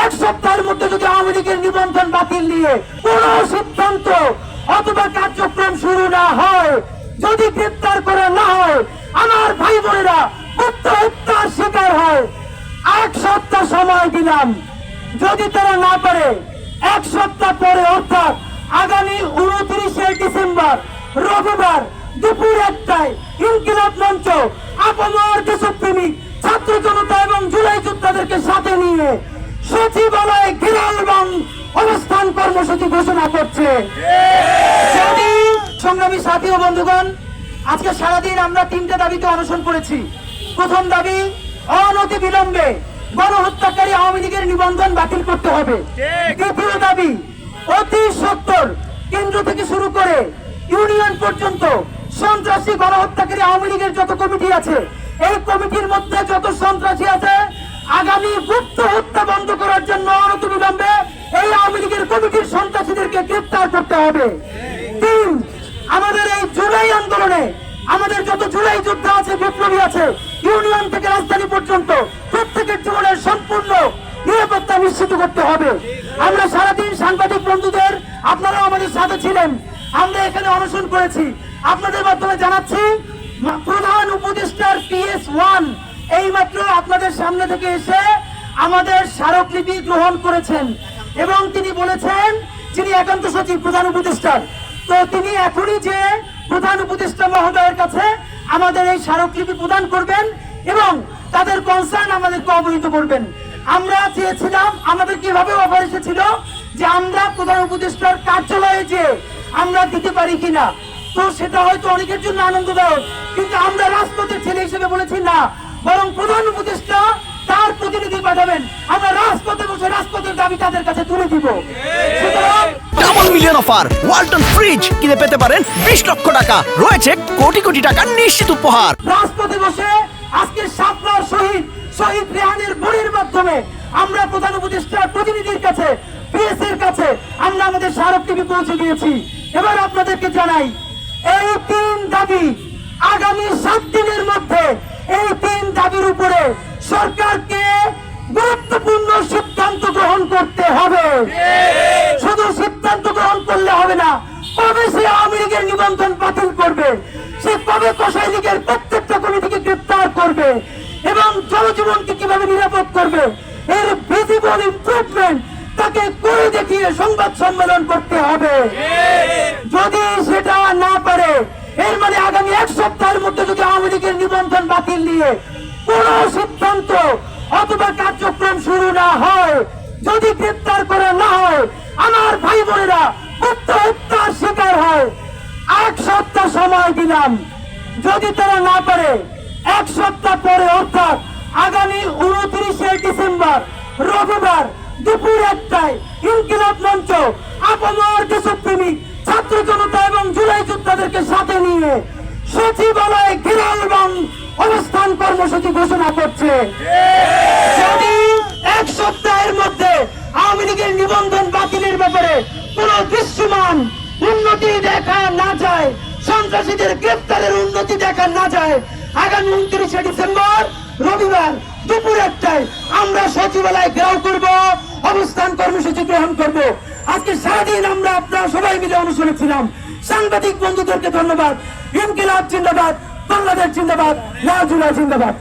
এক সপ্তাহের মধ্যে যদি আওয়ামী লীগের নিবন্ধন বাতিল নিয়ে কোন সিদ্ধান্ত অথবা কার্যক্রম শুরু না হয়, যদি গ্রেপ্তার করা না হয়, আমার ভাই বোনেরা হত্যার শিকার হয়, এক সপ্তাহ সময় দিলাম। যদি তারা না পারে এক সপ্তাহ পরে অর্থাৎ আগামী 29শে ডিসেম্বর রবিবার দুপুর 1টায় ইনকিলাব মঞ্চ আপামর দেশপ্রেমিক ছাত্র জনতা এবং জুলাই যোদ্ধাদেরকে সাথে নিয়ে সচিবালয় ঘেরাও এবং অবস্থান কর্মসূচি ঘোষণা করছে। সংগ্রামী সাথী ও বন্ধুগণ, আজকে সারাদিন আমরা 3টে দাবিতে অনশন করেছি। প্রথম দাবি, অনতি বিলম্বে গণহত্যাকারী আওয়ামী লীগের নিবন্ধন বাতিল করতে হবে। দ্বিতীয় দাবি, অতি সত্বর কেন্দ্র থেকে শুরু করে ইউনিয়ন পর্যন্ত সন্ত্রাসী গণহত্যাকারী আওয়ামী লীগের যত কমিটি আছে, এই কমিটির মধ্যে যত সন্ত্রাসী আছে, আগামী গুপ্ত হত্যা বন্ধ করার জন্য অনতি বিলম্বে এই আওয়ামী লীগের কমিটির সন্ত্রাসীদেরকে গ্রেপ্তার করতে হবে। 3, আমাদের এই জুলাই আন্দোলনে আমাদের যত জুলাই যোদ্ধা আছে, বিপ্লবী আছে, ইউনিয়ন থেকে রাজধানী পর্যন্ত প্রত্যেকের জীবনের সম্পূর্ণ নিরাপত্তা নিশ্চিত করতে হবে। আমরা সারাদিন সাংবাদিক বন্ধুদের, আপনারাও আমাদের সাথে ছিলেন, আমরা এখানে অনশন করেছি। আপনাদের মাধ্যমে জানাচ্ছি, প্রধান উপদেষ্টার PS1 এইমাত্র আপনাদের সামনে থেকে এসে আমাদের স্মারকলিপি গ্রহণ করেছেন এবং তিনি বলেছেন, যিনি একান্ত সচিব প্রধান উপদেষ্টার, তো তিনি এখনই যে প্রধান উপদেষ্টা মহোদয়ের কাছে আমাদের এই স্মারকলিপি প্রদান করবেন এবং তাদের কনসার্ন আমাদেরকে অবহিত করবেন। আমরা চেয়েছিলাম, আমাদের কিভাবে অফার এসেছিল যে আমরা প্রধান উপদেষ্টার কার্যালয়ে যে আমরা দিতে পারি কিনা, তো সেটা হয়তো অনেকের জন্য আনন্দদায়ক, কিন্তু আমরা রাজপথের ছেলে হিসেবে বলেছি না, বরং প্রধান উপদেষ্টা তার প্রতিনিধি পাঠাবেন, আমরা রাজপথে বসে রাজপথের দাবি তাদের কাছে তুলে দিব। Double million offer, Walton fridge কিনে পেতে পারেন 20 লক্ষ টাকা, রয়েছে কোটি কোটি টাকার নিশ্চিত উপহার। রাজপথে বসে আজকে শাপলার শহীদ রেহানের বড়ির মাধ্যমে আমরা প্রধান উপদেষ্টার প্রতিনিধির কাছে, পিএস এর কাছে আমরা আমাদের স্মারকলিপি পৌঁছে দিয়েছি। এবার আপনাদেরকে জানাই, এই 3 দাবি আগামী 7 দিনের মধ্যে এই 3 দাবির উপরে সরকারকে গুরুত্বপূর্ণ সিদ্ধান্ত গ্রহণ করতে হবে। শুধু সিদ্ধান্ত গ্রহণ করলে হবে না, কবে সে আওয়ামী লীগের নিবন্ধন বাতিল করবে, সে কবে কসাই লীগের প্রত্যেকটা কমিটিকে গ্রেপ্তার করবে এবং জনজীবনকে কিভাবে নিরাপদ করবে, এর ভিজিবল ইমপ্রুভমেন্ট তাকে করে দেখিয়ে সংবাদ সম্মেলন করতে হবে। যদি সেটা না পারে, এর মানে আগামী 1 সপ্তাহের মধ্যে যদি আওয়ামী লীগের নিবন্ধন বাতিল নিয়ে কোন সিদ্ধান্ত অথবা কার্যক্রম শুরু না হয়, যদি গ্রেপ্তার করা না হয়, আমার ভাই বোনেরা হত্যার শিকার হয়, 1 সপ্তাহ সময় দিলাম। যদি তারা না পারে এক সপ্তাহ পরে অর্থাৎ আগামী 29শে ডিসেম্বর রবিবার দুপুর 1টায় ইনকিলাব মঞ্চ আপামর দেশপ্রেমিক ছাত্র জনতা এবং জুলাই যোদ্ধাদেরকে সাথে নিয়ে সচিবালয় ঘেরাও এবং অবস্থান কর্মসূচি ঘোষণা করছে। যদি 1 সপ্তাহের মধ্যে আওয়ামী লীগের নিবন্ধন বাতিলের ব্যাপারে কোন দৃশ্যমান উন্নতি দেখা না যায়, সন্ত্রাসীদের গ্রেপ্তারের উন্নতি দেখা না যায়, আগামী 29শে ডিসেম্বর রবিবার দুপুর 1টায় আমরা সচিবালয় ঘেরাও করব, অবস্থান কর্মসূচি গ্রহণ করব। আজকে সারাদিন আমরা আপনারা সবাই মিলে অনশনে ছিলাম। সাংবাদিক বন্ধুদেরকে ধন্যবাদ। ইনকিলাব জিন্দাবাদ, বাংলাদেশ জিন্দাবাদ, জুলাই জিন্দাবাদ।